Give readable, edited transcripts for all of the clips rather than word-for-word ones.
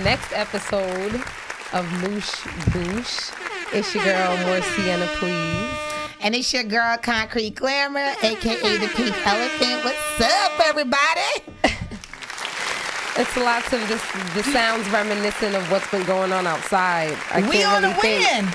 next episode of Moosh Boosh. It's your girl, More Sienna, please. And it's your girl, Concrete Glamour, a.k.a. the Pink Elephant. What's up, everybody? It's lots of the sounds reminiscent of what's been going on outside. We on the win.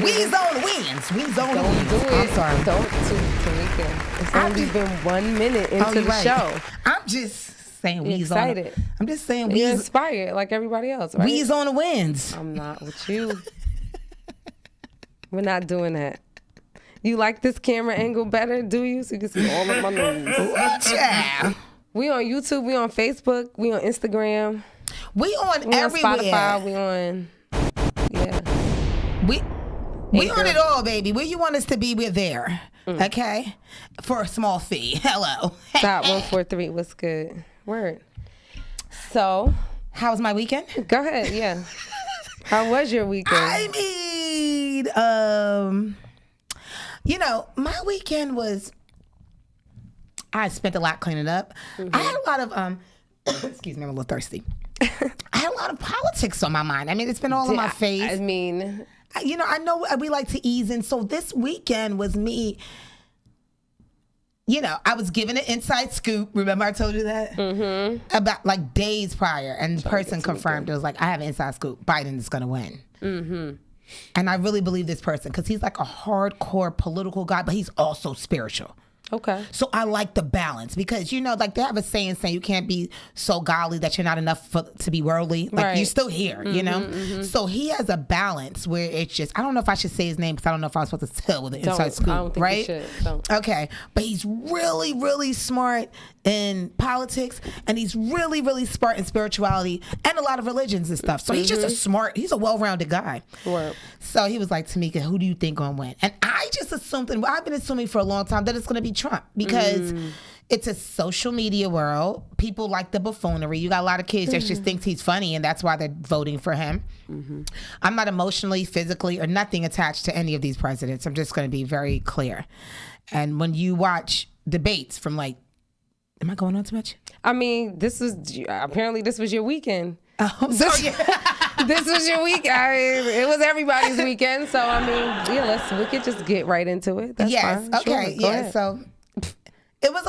We's on the wins. Don't do it. I'm sorry. Don't, Tamika. It's only been 1 minute into the show. I'm just saying we's excited. I'm just saying we're inspired like everybody else, right? We's on the wins. I'm not with you. We're not doing that. You like this camera angle better, do you? So you can see all of my nose. Yeah. We on YouTube, we on Facebook, we on Instagram. We on everywhere. On Spotify, we on, We on it all, baby. Where you want us to be, we're there. Okay? For a small fee. Hello. Stop 143, what's good? Word. So. How was my weekend? Go ahead, yeah. How was your weekend? I mean, my weekend was, I spent a lot cleaning up. I had a lot of, excuse me, I'm a little thirsty. I had a lot of politics on my mind. I mean, it's been all in my face. I mean, I know we like to ease in. So this weekend was me, I was given an inside scoop. Remember I told you that? Mm-hmm. About like days prior. And the person confirmed. It was like, I have an inside scoop. Biden is going to win. Mm-hmm. And I really believe this person because he's like a hardcore political guy, but he's also spiritual. Okay. So I like the balance because, like they have a saying you can't be so godly that you're not enough to be worldly. Like you're still here, Mm-hmm. So he has a balance where it's just, I don't know if I should say his name because I don't know if I'm supposed to tell with the inside scoop, I don't think right? you should. Don't. Okay. But he's really, really smart in politics and he's really, really smart in spirituality and a lot of religions and stuff. So he's just he's a well-rounded guy. Right. So he was like, Tamika, who do you think gonna win? And I just assumed, and I've been assuming for a long time that it's gonna be Trump because it's a social media world. People like the buffoonery. You got a lot of kids that just thinks he's funny and that's why they're voting for him. I'm not emotionally, physically, or nothing attached to any of these presidents. I'm just gonna be very clear. And when you watch debates from am I going on too much? I mean, this was your weekend. Oh, This was your week. It was everybody's weekend. So I mean, we could just get right into it. That's fine. Okay. Sure. Go ahead. So it was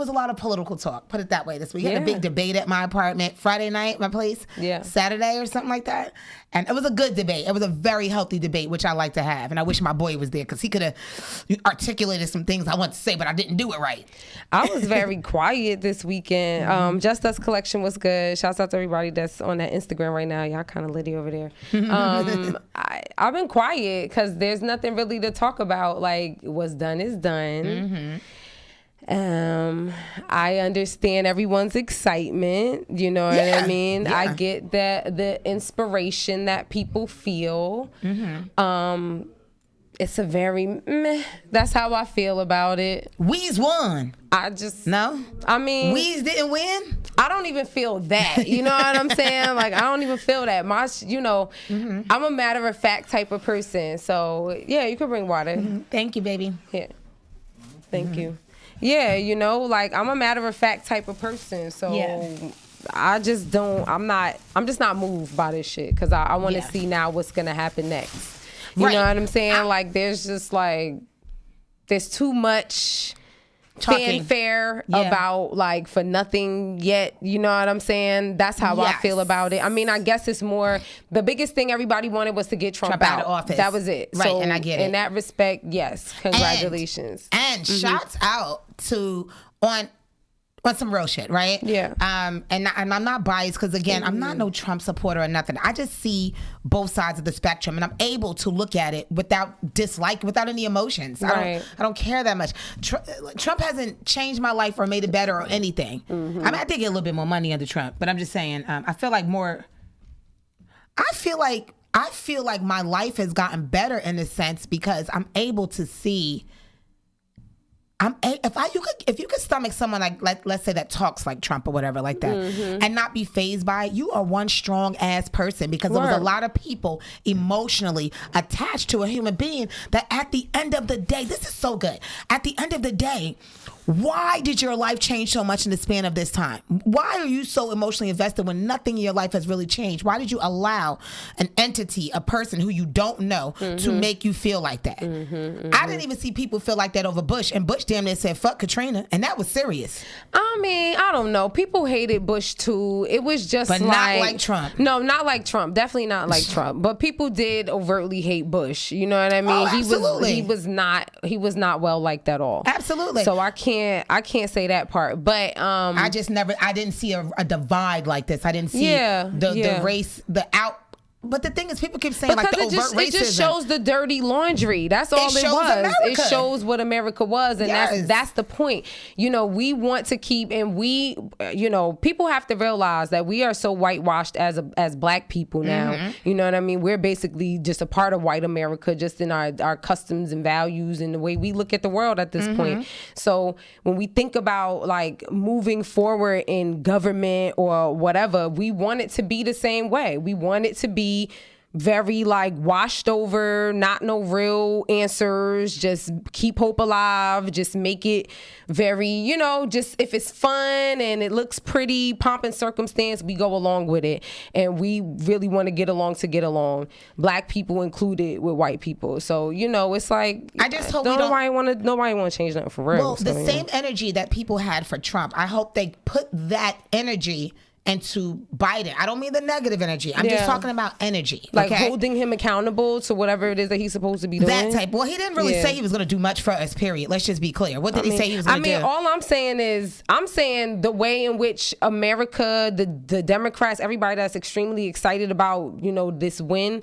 a lot of political talk. Put it that way. This week we had a big debate at my apartment. Friday night, my place. Yeah. Saturday or something like that. And it was a good debate. It was a very healthy debate, which I like to have. And I wish my boy was there because he could have articulated some things I want to say, but I didn't do it right. I was very quiet this weekend. Just Us Collection was good. Shouts out to everybody that's on that Instagram right now. Y'all kind of litty over there. I've been quiet because there's nothing really to talk about. Like, what's done is done. I understand everyone's excitement. You know what I mean? Yeah. I get the inspiration that people feel. It's a very meh. That's how I feel about it. We's won. No. I mean, We's didn't win. I don't even feel that. You know what I'm saying? Like, I don't even feel that. I'm a matter of fact type of person. So yeah, you can bring water. Thank you, baby. Here. Thank you. Yeah, I'm a matter of fact type of person. So I'm just not moved by this shit because I want to see now what's going to happen next. You know what I'm saying? There's just there's too much fanfare about for nothing yet. You know what I'm saying? That's how I feel about it. I mean, I guess it's more, the biggest thing everybody wanted was to get Trump out of office. That was it. Right, so, and I get it. In that respect, yes. Congratulations. And shouts out to on some real shit, right? Yeah. And I'm not biased because again, I'm not no Trump supporter or nothing. I just see both sides of the spectrum, and I'm able to look at it without dislike, without any emotions. Right. I don't care that much. Trump hasn't changed my life or made it better or anything. I mean, I did get a little bit more money under Trump, but I'm just saying, I feel like my life has gotten better in a sense because I'm able to see. If you could stomach someone like let's say that talks like Trump or whatever like that and not be fazed by it, you are one strong ass person because there was a lot of people emotionally attached to a human being that at the end of the day, this is so good. At the end of the day, Why did your life change so much in the span of this time? Why are you so emotionally invested when nothing in your life has really changed? Why did you allow an entity, a person who you don't know, to make you feel like that? I didn't even see people feel like that over Bush, and Bush damn near said, fuck Katrina, and that was serious. I mean, I don't know. People hated Bush too. It was just but not like Trump. No, not like Trump. Definitely not like Trump. But people did overtly hate Bush. You know what I mean? Oh, absolutely. He was not well liked at all. Absolutely. So I can't say that part. But I didn't see a divide like this. I didn't see the race, But the thing is, people keep saying like the overt racism. It just shows the dirty laundry. That's all it was. America. It shows what America was, and that's the point. You know, we want to keep, and people have to realize that we are so whitewashed as Black people now. You know what I mean? We're basically just a part of white America, just in our customs and values and the way we look at the world at this point. So when we think about like moving forward in government or whatever, we want it to be the same way. We want it to be very like washed over, not no real answers, just keep hope alive, just make it very, just if it's fun and it looks pretty, pomp and circumstance, we go along with it. And we really want to get along, Black people included with white people. So, it's like, I just hope nobody want to change nothing for real. Well, the same energy that people had for Trump, I hope they put that energy into Biden. I don't mean the negative energy. I'm just talking about energy. Like holding him accountable to whatever it is that he's supposed to be doing. That type. Well, he didn't really say he was going to do much for us, period. Let's just be clear. What did he say he was going to do? All I'm saying is, the way in which America, the Democrats, everybody that's extremely excited about, this win,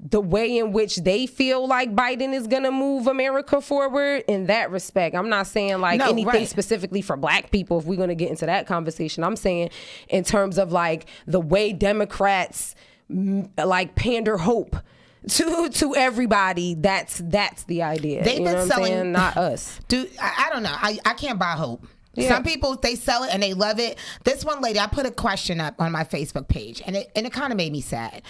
the way in which they feel like Biden is going to move America forward in that respect. I'm not saying anything specifically for Black people, if we're going to get into that conversation. I'm saying in terms of like the way Democrats like pander hope to everybody. That's the idea. They've been selling, not us. Dude, I don't know. I can't buy hope. Yeah. Some people, they sell it and they love it. This one lady, I put a question up on my Facebook page, and it kind of made me sad.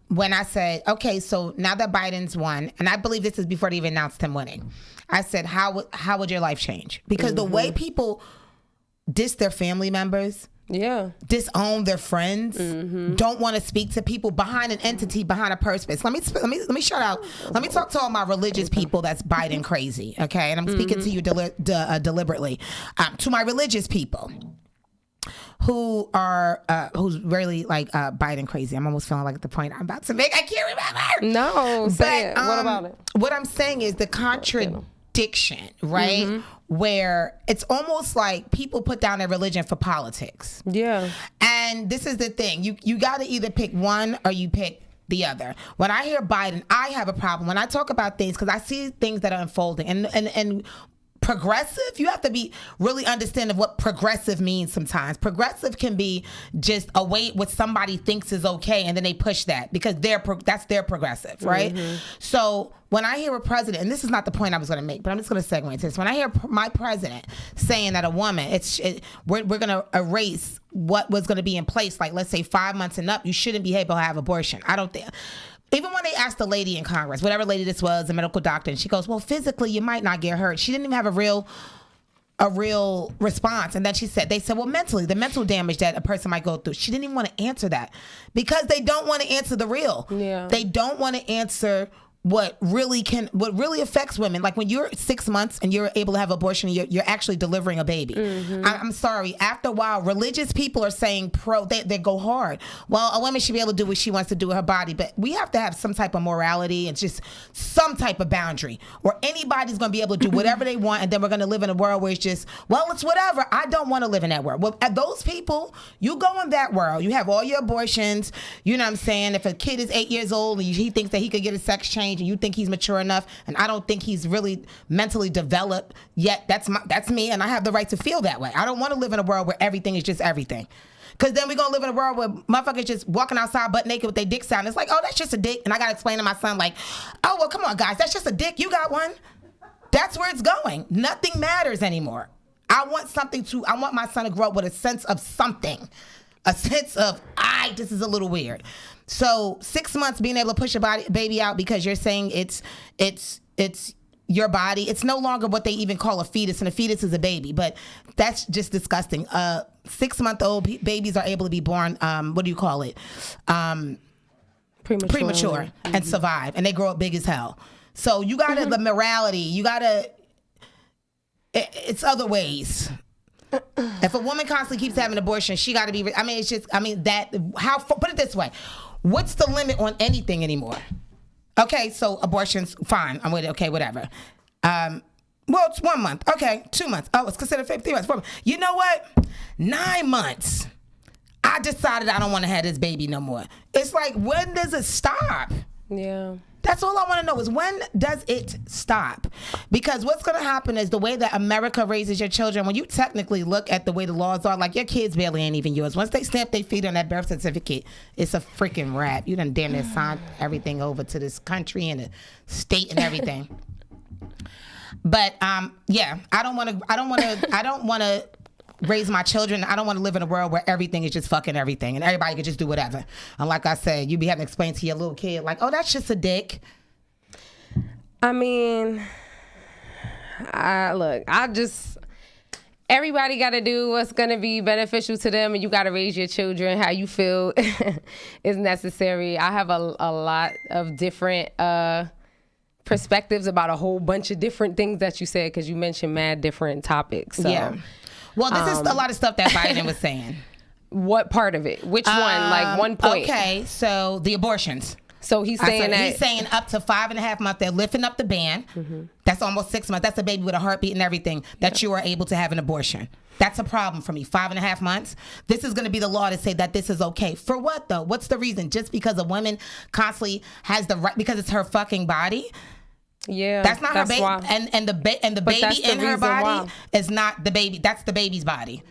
When I said, okay, so now that Biden's won, and I believe this is before they even announced him winning, I said, how would your life change? Because the way people diss their family members, disown their friends, don't want to speak to people behind an entity, behind a purpose. Let me shout out. Let me talk to all my religious people that's Biden crazy, okay? And I'm speaking to you deliberately. To my religious people who are who's really like Biden crazy. I'm almost feeling like at the point I'm about to make. I can't remember. No, say it. What about it? What I'm saying is the contradiction, right? Where it's almost like people put down their religion for politics. Yeah. And this is the thing. You got to either pick one or you pick the other. When I hear Biden, I have a problem. When I talk about things, because I see things that are unfolding. And progressive, you have to be really understand of what progressive means sometimes. Progressive can be just a way what somebody thinks is okay, and then they push that because that's their progressive, right? So when I hear a president, and this is not the point I was going to make, but I'm just going to segue into this. When I hear my president saying that a woman, we're going to erase what was going to be in place, like let's say 5 months and up, you shouldn't be able to have abortion. I don't think. Even when they asked the lady in Congress, whatever lady this was, a medical doctor, and she goes, well, physically, you might not get hurt. She didn't even have a real response. And then they said, well, mentally, the mental damage that a person might go through. She didn't even want to answer that because they don't want to answer the real. Yeah. They don't want to answer what really affects women. Like when you're 6 months and you're able to have abortion, you're actually delivering a baby. I'm sorry. After a while, religious people are saying they go hard. Well, a woman should be able to do what she wants to do with her body, but we have to have some type of morality and just some type of boundary where anybody's going to be able to do whatever they want, and then we're going to live in a world where it's just, well, it's whatever. I don't want to live in that world. Well, those people, you go in that world, you have all your abortions, you know what I'm saying? If a kid is 8 years old and he thinks that he could get a sex change, and you think he's mature enough, and I don't think he's really mentally developed yet, that's me, and I have the right to feel that way. I don't want to live in a world where everything is just everything. Because then we're going to live in a world where motherfuckers just walking outside butt naked with their dicks out. And it's like, oh, that's just a dick. And I got to explain to my son, like, oh, well, come on, guys. That's just a dick. You got one. That's where it's going. Nothing matters anymore. I want my son to grow up with a sense of something. A sense of, this is a little weird. So 6 months being able to push a baby out because you're saying it's your body. It's no longer what they even call a fetus, and a fetus is a baby, but that's just disgusting. 6-month-old babies are able to be born, what do you call it? Premature and survive, and they grow up big as hell. So you gotta, the morality, you gotta, it's other ways. If a woman constantly keeps having abortion, she gotta be, I mean, it's just, I mean, put it this way, what's the limit on anything anymore? Okay, so abortion's fine, I'm with it, okay, whatever. Well, it's 1 month, okay, 2 months, oh, it's considered 50 months, 4 months. You know what? 9 months. I decided I don't want to have this baby no more. It's like, when does it stop? Yeah. That's all I want to know is, when does it stop? Because what's going to happen is the way that America raises your children, when you technically look at the way the laws are, like, your kids barely ain't even yours. Once they stamp their feet on that birth certificate, it's a freaking wrap. You done damn near signed everything over to this country and the state and everything. But yeah, I don't want to raise my children. I don't want to live in a world where everything is just fucking everything and everybody can just do whatever. And like I said, you be having to explain to your little kid, like, oh, that's just a dick. I mean, everybody got to do what's going to be beneficial to them, and you got to raise your children how you feel is necessary. I have a lot of different perspectives about a whole bunch of different things that you said, because you mentioned mad different topics. So. Yeah. Well, this is a lot of stuff that Biden was saying. What part of it? Which one? Like one point. Okay, so the abortions. So he's saying he's saying up to 5.5 months. They're lifting up the ban. Mm-hmm. That's almost 6 months. That's a baby with a heartbeat and everything that you are able to have an abortion. That's a problem for me. 5.5 months. This is going to be the law to say that this is okay. For what though? What's the reason? Just because a woman constantly has the right, because it's her fucking body? Yeah, that's not her baby, and the baby in her body is not the baby. That's the baby's body,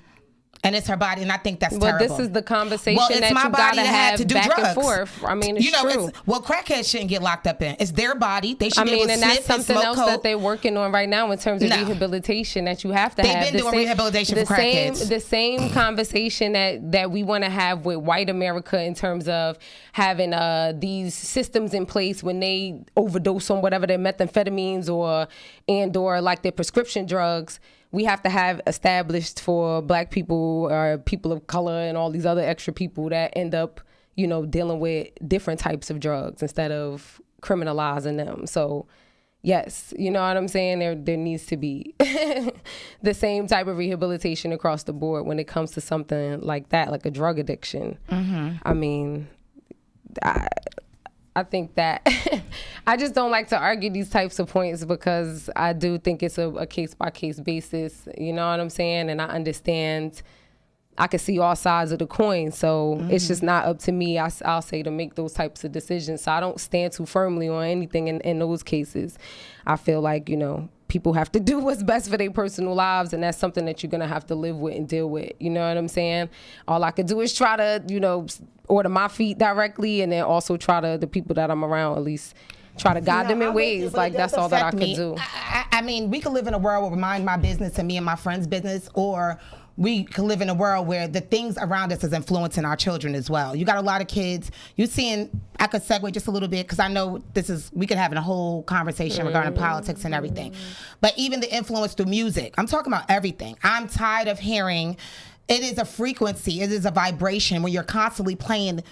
and it's her body, and I think that's terrible. But this is the conversation that you gotta have back drugs. And forth. I mean, it's true. Crackheads shouldn't get locked up in. It's their body. They should be able to and sniff that's something and else smoke that they're working on right now in terms of rehabilitation that you have to have. They've been doing rehabilitation for crackheads. The same conversation that we want to have with white America in terms of having these systems in place when they overdose on whatever their methamphetamines or like their prescription drugs. We have to have established for black people or people of color and all these other extra people that end up, dealing with different types of drugs instead of criminalizing them. So, yes, you know what I'm saying? There needs to be the same type of rehabilitation across the board when it comes to something like that, like a drug addiction. Mm-hmm. I mean, I think that I just don't like to argue these types of points because I do think it's a case-by-case basis, you know what I'm saying? And I understand, I can see all sides of the coin, so it's just not up to me, I'll say, to make those types of decisions. So I don't stand too firmly on anything in those cases. I feel like, people have to do what's best for their personal lives, and that's something that you're going to have to live with and deal with. You know what I'm saying? All I could do is try to, order my feet directly, and then also try to, the people that I'm around, at least try to guide them in ways. Like, that's all that I could do. I mean, we could live in a world where mind my business and me and my friend's business, or we could live in a world where the things around us is influencing our children as well. You got a lot of kids. You're seeing, I could segue just a little bit because I know we could have a whole conversation regarding politics and everything. But even the influence through music, I'm talking about everything. I'm tired of hearing, it is a frequency, it is a vibration when you're constantly playing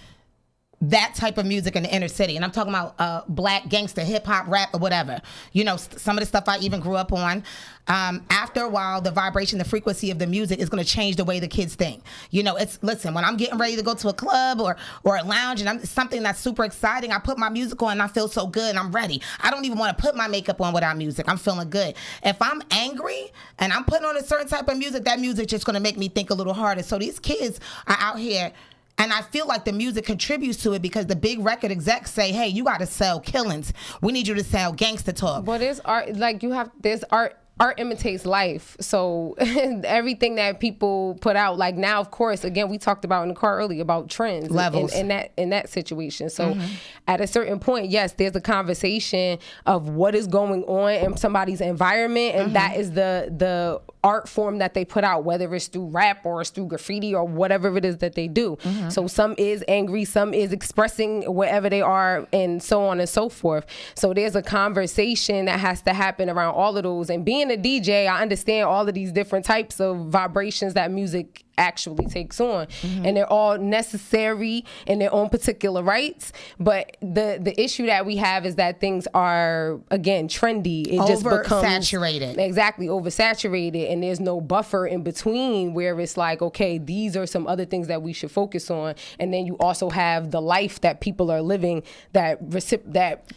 that type of music in the inner city. And I'm talking about black gangster, hip hop, rap, or whatever. Some of the stuff I even grew up on. After a while, the vibration, the frequency of the music is going to change the way the kids think. Listen, when I'm getting ready to go to a club or a lounge and something that's super exciting, I put my music on and I feel so good and I'm ready. I don't even want to put my makeup on without music. I'm feeling good. If I'm angry and I'm putting on a certain type of music, that music just going to make me think a little harder. So these kids are out here, and I feel like the music contributes to it because the big record execs say, hey, you got to sell killings. We need you to sell gangster talk. But there's art, there's art art imitates life. So everything that people put out, like now, of course, again, we talked about in the car earlier about trends levels in that situation. So at a certain point, yes, there's a conversation of what is going on in somebody's environment, and that is the art form that they put out, whether it's through rap or it's through graffiti or whatever it is that they do. So some is angry, some is expressing wherever they are, and so on and so forth. So there's a conversation that has to happen around all of those. And being a DJ, I understand all of these different types of vibrations that music actually takes on, and they're all necessary in their own particular rights. But the issue that we have is that things are, again, trendy. It just becomes oversaturated. Exactly, oversaturated, and there's no buffer in between where it's like, okay, these are some other things that we should focus on. And then you also have the life that people are living that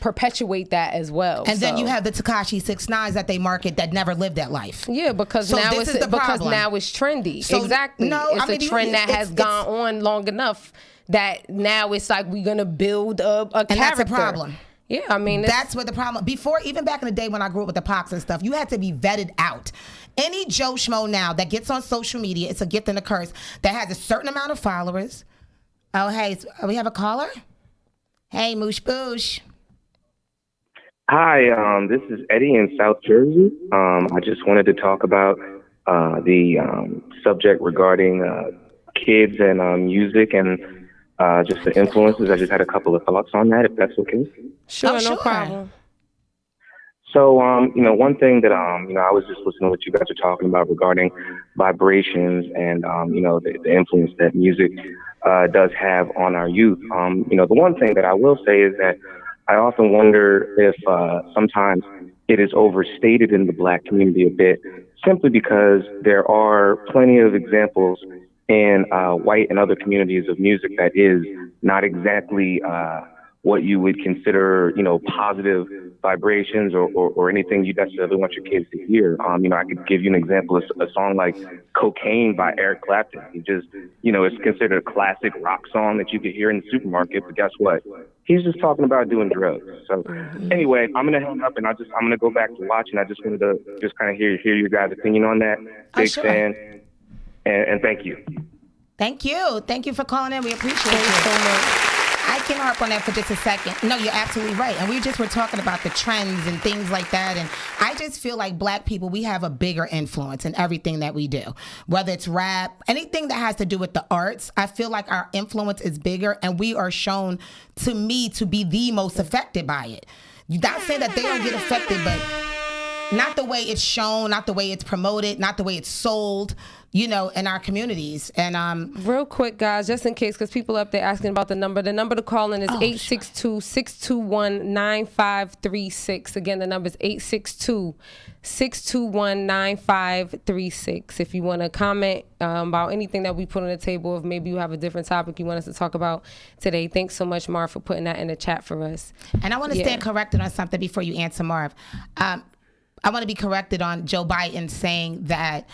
perpetuate that as well. And then you have the Tekashi 6ix9ines that they market that never lived that life. Yeah, because now it's trendy. So exactly. It's a trend that has gone on long enough that now it's like we're gonna build a character. And that's a problem. Yeah, I mean that's what the problem. Before, even back in the day when I grew up with the Pox and stuff, you had to be vetted out. Any Joe Schmo now that gets on social media, it's a gift and a curse, that has a certain amount of followers. Oh, hey, we have a caller. Hey, Moosh Boosh. Hi, this is Eddie in South Jersey. I just wanted to talk about the subject regarding kids and music and just the influences. I just had a couple of thoughts on that, if that's okay. Sure, no problem. So, one thing that, I was just listening to what you guys are talking about regarding vibrations and, the influence that music does have on our youth. The one thing that I will say is that I often wonder if sometimes it is overstated in the Black community a bit, simply because there are plenty of examples in white and other communities of music that is not exactly what you would consider, positive vibrations or anything you necessarily want your kids to hear. I could give you an example of a song like Cocaine by Eric Clapton. It's considered a classic rock song that you could hear in the supermarket, but guess what? He's just talking about doing drugs. So anyway, I'm going to hang up and I'm going to go back to watching. I just wanted to just kind of hear your guys' opinion on that. Big fan. And thank you. Thank you. Thank you for calling in. We appreciate it so much. I can harp on that for just a second. No, you're absolutely right. And we were talking about the trends and things like that. And I just feel like Black people, we have a bigger influence in everything that we do. Whether it's rap, anything that has to do with the arts, I feel like our influence is bigger, and we are shown, to me, to be the most affected by it. Not saying that they don't get affected, but not the way it's shown, not the way it's promoted, not the way it's sold, in our communities. And real quick, guys, just in case, because people up there asking about the number to call in is 862-621-9536. Again, the number is 862-621-9536. If you want to comment about anything that we put on the table, if maybe you have a different topic you want us to talk about today. Thanks so much, Marv, for putting that in the chat for us. And I want to stand corrected on something before you answer, Marv. I want to be corrected on Joe Biden saying that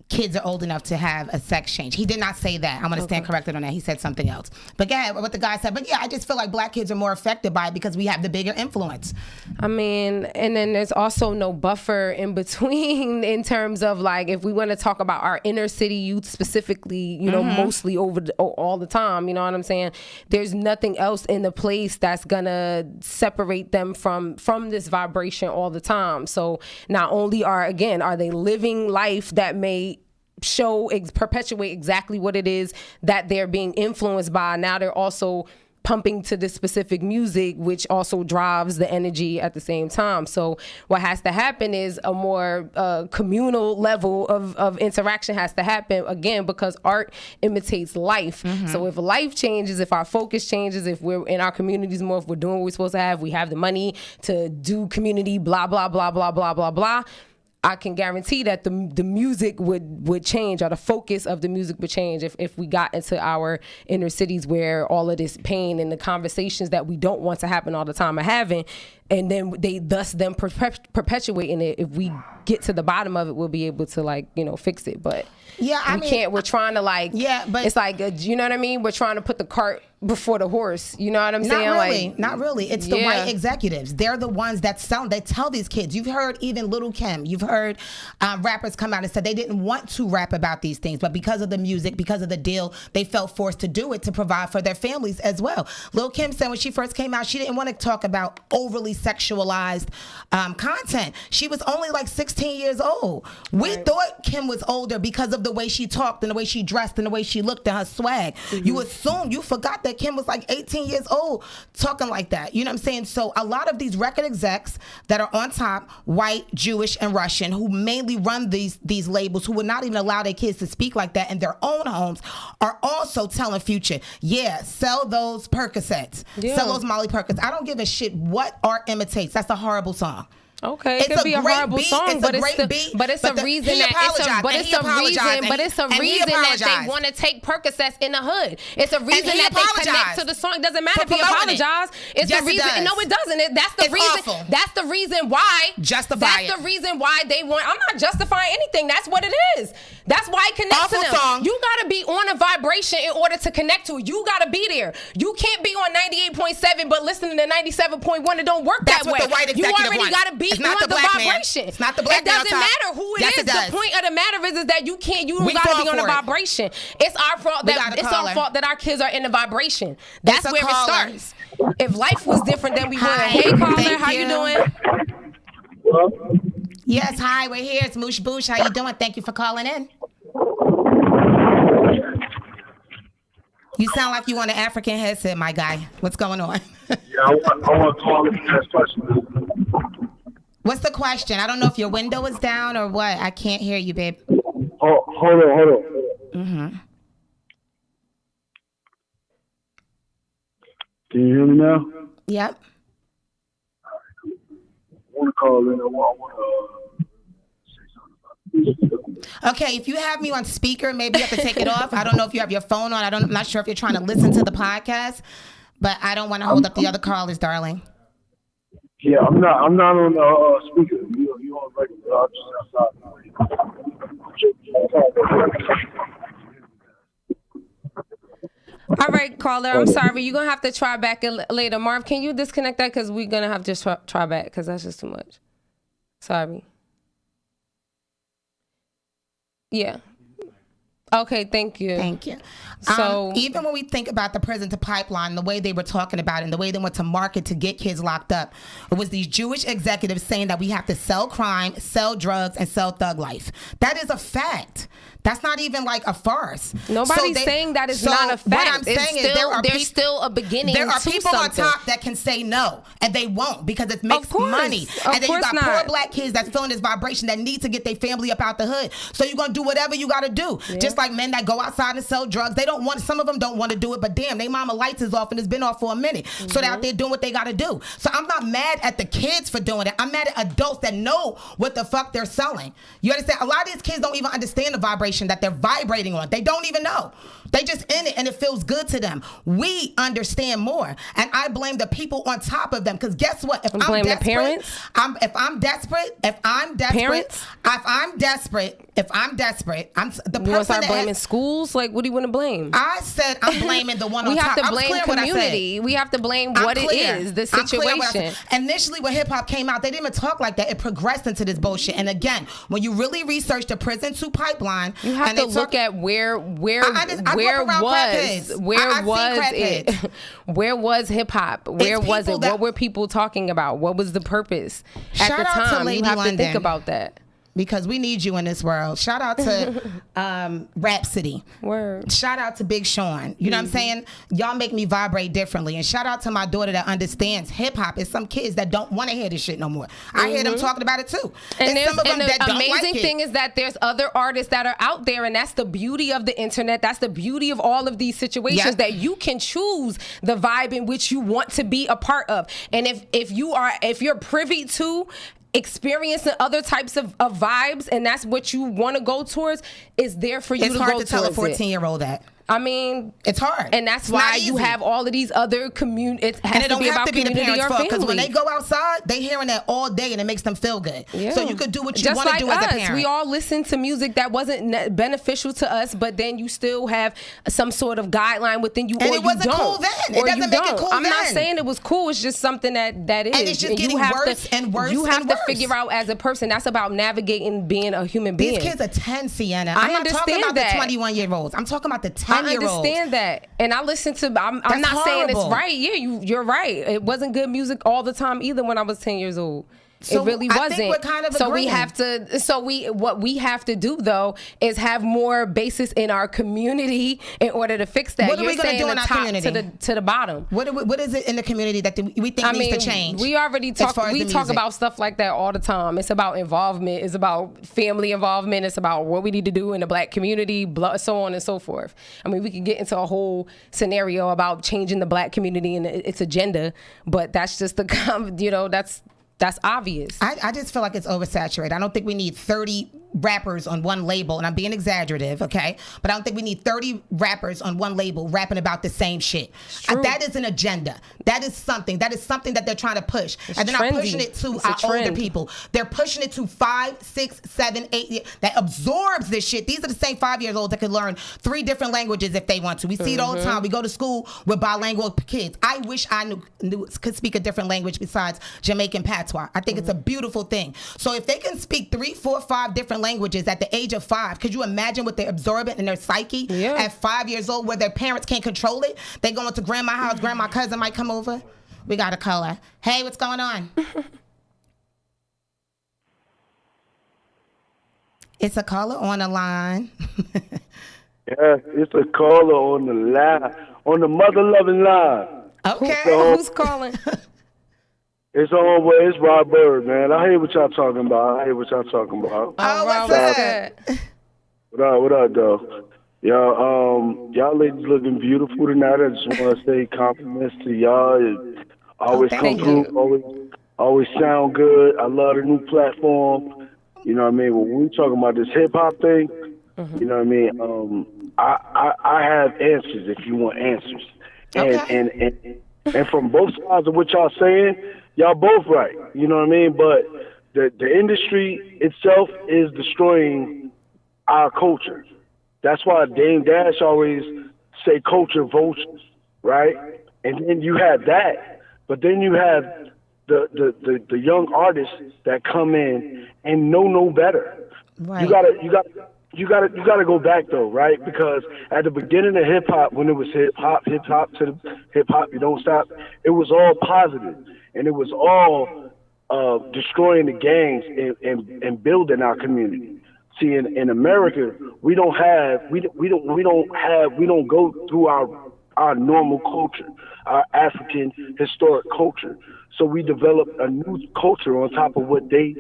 kids are old enough to have a sex change. He did not say that. I'm going to stand corrected on that. He said something else. But go ahead, what the guy said. But yeah, I just feel like Black kids are more affected by it because we have the bigger influence. I mean, and then there's also no buffer in between in terms of, like, if we want to talk about our inner city youth specifically, mostly all the time, you know what I'm saying? There's nothing else in the place that's going to separate them from this vibration all the time. So not only are they living life that may perpetuate exactly what it is that they're being influenced by, now they're also pumping to this specific music, which also drives the energy at the same time. So what has to happen is a more communal level of interaction has to happen, again, because art imitates life. So if life changes, if our focus changes, if we're in our communities more, if we're doing what we're supposed to have, we have the money to do community, blah, blah, blah, blah, blah, blah, blah, I can guarantee that the music would change, or the focus of the music would change if we got into our inner cities where all of this pain and the conversations that we don't want to happen all the time are having, and then they perpetuating it. If we get to the bottom of it, we'll be able to fix it. But we can't. We're trying to but it's like you know what I mean. We're trying to put the cart before the horse. You know what I'm saying? Not really. It's the white executives. They're the ones that they tell these kids. You've heard even Little Kim. You've heard rappers come out and said they didn't want to rap about these things, but because of the music, because of the deal, they felt forced to do it to provide for their families as well. Lil Kim said when she first came out, she didn't want to talk about overly sexualized content. She was only like 16 years old. We thought Kim was older because of the way she talked and the way she dressed and the way she looked and her swag. You forgot that Kim was like 18 years old talking like that. You know what I'm saying? So a lot of these record execs that are on top, white, Jewish, and Russian, who mainly run these labels, who would not even allow their kids to speak like that in their own homes, are also telling Future, sell those Percocets, sell those Molly Perkins. I don't give a shit what art imitates. That's a horrible song. Okay, it could be a horrible song, but it's a reason that they want to take Percocets in the hood. It's a reason that they connect to the song. It doesn't matter if he apologized. It's the reason. No, it doesn't. That's the reason. Awful. That's the reason why. That's the reason why they want. I'm not justifying anything. That's what it is. That's why it connects to them. Song. You gotta be on a vibration in order to connect to it. You gotta be there. You can't be on 98.7 but listening to 97.1. It don't work that way. That's what the white executive You already gotta be. It's not the black vibration. It's not the black man. It doesn't matter who it is. The point of the matter is that you don't gotta be on a vibration. It's our fault that our kids are in the vibration. That's where it starts. If life was different, then we would. Hey caller, how you doing? Hello? Yes, hi, we're here. It's Moosh Boosh. How you doing? Thank you for calling in. You sound like you want an African headset, my guy. What's going on? I want to call and ask questions. What's the question? I don't know if your window is down or what. I can't hear you, babe. Oh, hold on. Mm-hmm. Can you hear me now? Yep. I want to call in. I want to say something about this. Okay, if you have me on speaker, maybe you have to take it off. I don't know if you have your phone on. I'm not sure if you're trying to listen to the podcast, but I don't want to hold up the other callers, darling. Yeah, I'm not on the speaker. You on regular? I'm just outside. All right, caller. I'm sorry. You're going to have to try back later. Marv, can you disconnect that? Because we're going to have to try back because that's just too much. Sorry. Yeah. Okay, thank you. Thank you. So even when we think about the prison to pipeline, the way they were talking about it and the way they went to market to get kids locked up, it was these Jewish executives saying that we have to sell crime, sell drugs, and sell thug life. That is a fact. That's not even like a farce. Nobody's saying that is not a fact. What I'm saying is there's still a beginning. There are to people something. on top that can say no, and they won't because it makes money. And then you got poor black kids that's feeling this vibration that need to get their family up out the hood. So you're gonna do whatever you gotta do. Yeah. Just like men that go outside and sell drugs, some of them don't want to do it, but damn, they mama lights is off and it's been off for a minute. Mm-hmm. So they're out there doing what they gotta do. So I'm not mad at the kids for doing it. I'm mad at adults that know what the fuck they're selling. You understand? A lot of these kids don't even understand the vibration that they're vibrating on. They don't even know. They just in it and it feels good to them. We understand more. And I blame the people on top of them. Because guess what? If I'm desperate, you want to start blaming schools? Like, what do you want to blame? I said I'm blaming the one on top. We have to blame community. We have to blame what it is, the situation. Initially, when hip hop came out, they didn't even talk like that. It progressed into this bullshit. And again, when you really research the prison to pipeline, you have to look at where was hip hop? Where was it? What were people talking about? What was the purpose at the time? You have to think about that. Because we need you in this world. Shout out to Rhapsody. Word. Shout out to Big Sean. You know what I'm saying? Y'all make me vibrate differently. And shout out to my daughter that understands hip hop. It's some kids that don't want to hear this shit no more. I hear them talking about it too. And the amazing thing is that there's other artists that are out there, and that's the beauty of the internet. That's the beauty of all of these situations, that you can choose the vibe in which you want to be a part of. And if you're privy to experiencing other types of vibes, and that's what you want to go towards, is there for you to go towards. It's hard to tell a 14-year-old that. I mean, it's hard, and that's why you have all of these other communities. It has to be about community or family. Because when they go outside, they hearing that all day, and it makes them feel good. Yeah. So you could do what you want to do as a parent. We all listen to music that wasn't beneficial to us, but then you still have some sort of guideline within you, and or it wasn't you don't. cool then. It doesn't make it cool. I'm not saying it was cool. It's just something that is. And it's just getting worse and worse. You have to figure out as a person. That's about navigating being a human being. These kids are 10, Sienna. I'm not talking about the 21-year-olds. I'm talking about the 10-year-olds. I understand that, and I listen to. I'm not saying it's right. Yeah, you're right. It wasn't good music all the time either when I was 10 years old. So it really wasn't. I think we're kind of so agreeing. What we have to do though is have more basis in our community in order to fix that. What are we going to do in our community? To the bottom. What is it in the community that we think needs to change? We already talk. We talk about stuff like that all the time. It's about involvement. It's about family involvement. It's about what we need to do in the Black community, so on and so forth. I mean, we can get into a whole scenario about changing the Black community and its agenda, but that's just that's obvious. I just feel like it's oversaturated. I don't think we need 30 rappers on one label, and I'm being exaggerative, okay? But I don't think we need 30 rappers on one label rapping about the same shit. That is an agenda. That is something that they're trying to push. And they're not pushing it to our older people. They're pushing it to 5, 6, 7, 8 that absorbs this shit. These are the same 5-year-olds that could learn 3 different languages if they want to. We see it all the time. We go to school with bilingual kids. I wish I could speak a different language besides Jamaican patois. I think it's a beautiful thing. So if they can speak 3, 4, 5 different languages at the age of 5, could you imagine what they're absorbing in their psyche at 5 years old, where their parents can't control it? They go into grandma's house, grandma cousin might come over. We got a caller. Hey, what's going on? It's a caller on the line. Yes, it's a caller on the line, on the mother-loving line. Okay. Who's calling? It's Rob Bird, man. I hear what y'all talking about. Oh, what's up? What up, though? Y'all ladies looking beautiful tonight. I just want to say compliments to y'all. It always come through, always sound good. I love the new platform. You know what I mean? When we talking about this hip-hop thing, you know what I mean? I have answers if you want answers. And from both sides of what y'all saying, y'all both right. You know what I mean? But the industry itself is destroying our culture. That's why Dame Dash always say culture vultures, right? And then you have that, but then you have the young artists that come in and know no better. Right. You gotta go back though, right? Because at the beginning of hip hop, when it was hip hop to the hip hop, you don't stop. It was all positive, and it was all destroying the gangs and building our community. See, in America, we don't go through our normal culture, our African historic culture. So we developed a new culture on top of what they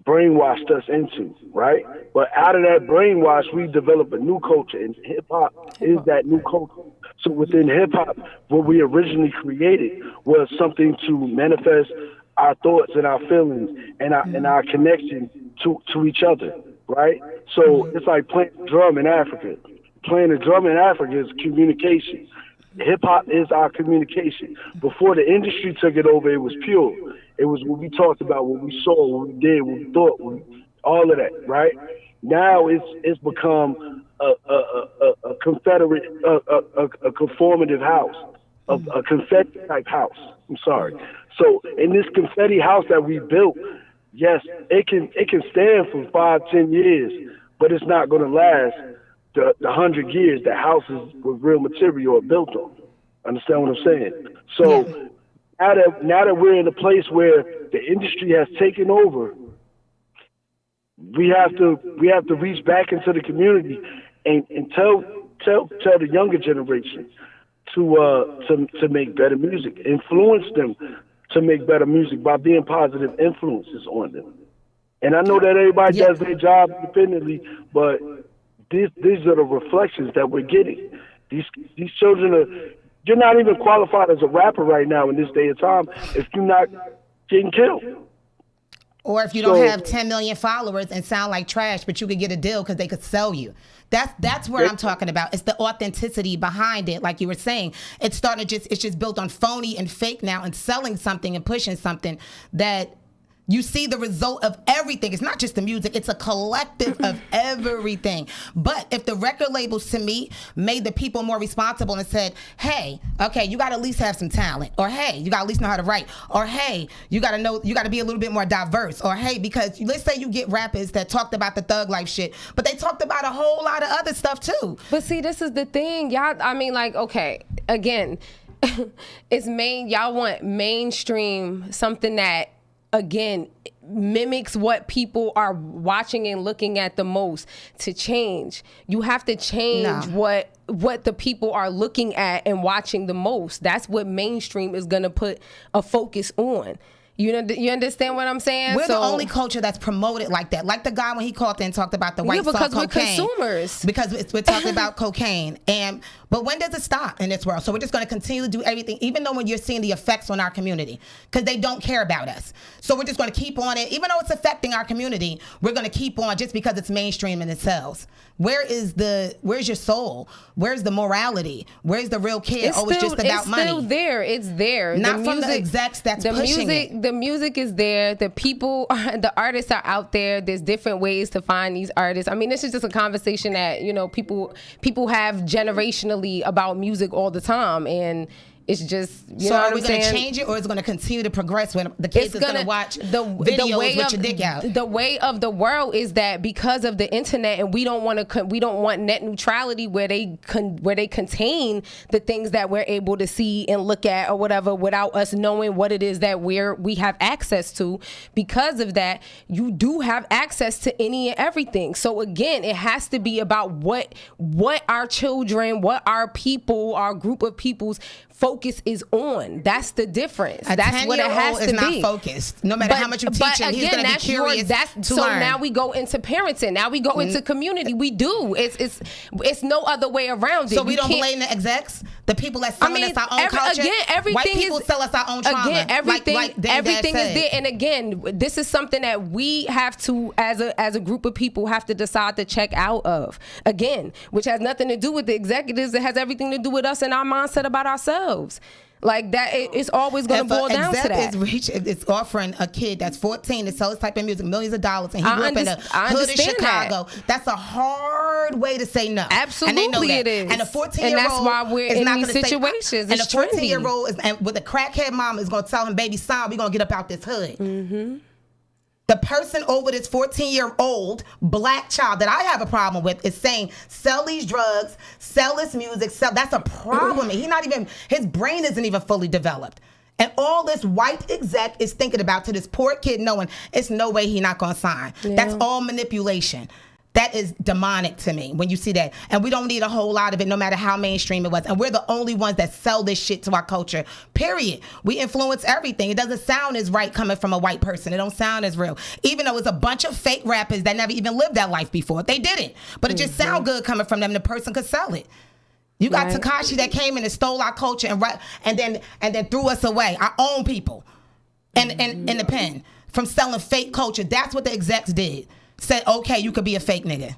brainwashed us into, right? But out of that brainwash, we develop a new culture, and hip-hop is that new culture. So within hip-hop, what we originally created was something to manifest our thoughts and our feelings and our connection to each other, right? So it's like playing the drum in Africa. Playing the drum in Africa is communication. Hip-hop is our communication. Before the industry took it over, it was pure. It was what we talked about, what we saw, what we did, what we thought, all of that, right? Now it's become a confederate, a conformative house, a confetti type house. I'm sorry. So in this confetti house that we built, yes, it can stand for 5, 10 years, but it's not going to last the 100 years that houses with real material are built on. Understand what I'm saying? So now that we're in a place where the industry has taken over, we have to reach back into the community and tell the younger generation to make better music, influence them to make better music by being positive influences on them. And I know that everybody does their job independently, but these are the reflections that we're getting. These children you're not even qualified as a rapper right now in this day and time if you're not getting killed. Or if you don't have 10 million followers and sound like trash, but you could get a deal because they could sell you. That's where I'm talking about. It's the authenticity behind it, like you were saying. It's just built on phony and fake now, and selling something and pushing something that you see the result of everything. It's not just the music. It's a collective of everything. But if the record labels, to me, made the people more responsible and said, hey, okay, you got to at least have some talent. Or, hey, you got to at least know how to write. Or, hey, you got to be a little bit more diverse. Or, hey, because let's say you get rappers that talked about the thug life shit, but they talked about a whole lot of other stuff too. But see, this is the thing. Y'all, I mean, like, okay, again, y'all want mainstream, something that, again, mimics what people are watching and looking at the most. To change, you have to change what the people are looking at and watching the most. That's what mainstream is going to put a focus on. You understand what I'm saying? We're the only culture that's promoted like that. Like the guy when he called in and talked about the white salt cocaine. Because we're consumers. Because we're talking about cocaine. But when does it stop in this world? So we're just going to continue to do everything, even though when you're seeing the effects on our community, because they don't care about us. So we're just going to keep on it. Even though it's affecting our community, we're going to keep on just because it's mainstream and it sells. Where's your soul? Where's the morality? Where's the real kid? It's just about money. It's still there. It's there. Not from the execs that's pushing it. The music is there. The people, the artists are out there. There's different ways to find these artists. I mean, this is just a conversation that, people have generationally about music all the time, and it's just, so are we going to change it, or is it going to continue to progress when the kids is going to watch videos with your dick out? The way of the world is that because of the internet, and we don't want net neutrality where they contain the things that we're able to see and look at or whatever without us knowing what it is that we have access to. Because of that, you do have access to any and everything. So again, it has to be about what our children, what our people, our group of people's focus is on. That's the difference. That's what it has to be. Not focused. No matter how much you teach him, he's going to be curious to learn. Now we go into parenting. Now we go into community. We do. It's no other way around it. So we don't blame the execs, the people that selling us our own culture. Again, everything white people sell us our own trauma. Again, everything is there. And again, this is something that we have to, as a group of people, have to decide to check out of. Again, which has nothing to do with the executives. It has everything to do with us and our mindset about ourselves. Like that, it's always going to boil down to that. It's offering a kid that's 14 to sell this type of music millions of dollars, and he grew up in the hood of Chicago. That's a hard way to say no. Absolutely, and they know that. It is. And a 14-year-old, and that's why we're in these situations. And a 14-year-old with a crackhead mom is going to tell him, "Baby, son, we're going to get up out this hood." Mm-hmm. The person over this 14-year-old black child that I have a problem with is saying, sell these drugs, sell this music, that's a problem. His brain isn't even fully developed. And all this white exec is thinking about to this poor kid knowing it's no way he's not going to sign. Yeah. That's all manipulation. That is demonic to me when you see that. And we don't need a whole lot of it, no matter how mainstream it was. And we're the only ones that sell this shit to our culture, period. We influence everything. It doesn't sound as right coming from a white person. It don't sound as real. Even though it's a bunch of fake rappers that never even lived that life before. They didn't. But it just sound good coming from them. The person could sell it. You got Tekashi that came in and stole our culture and then threw us away, our own people, and in the pen from selling fake culture. That's what the execs did. Said, okay, you could be a fake nigga.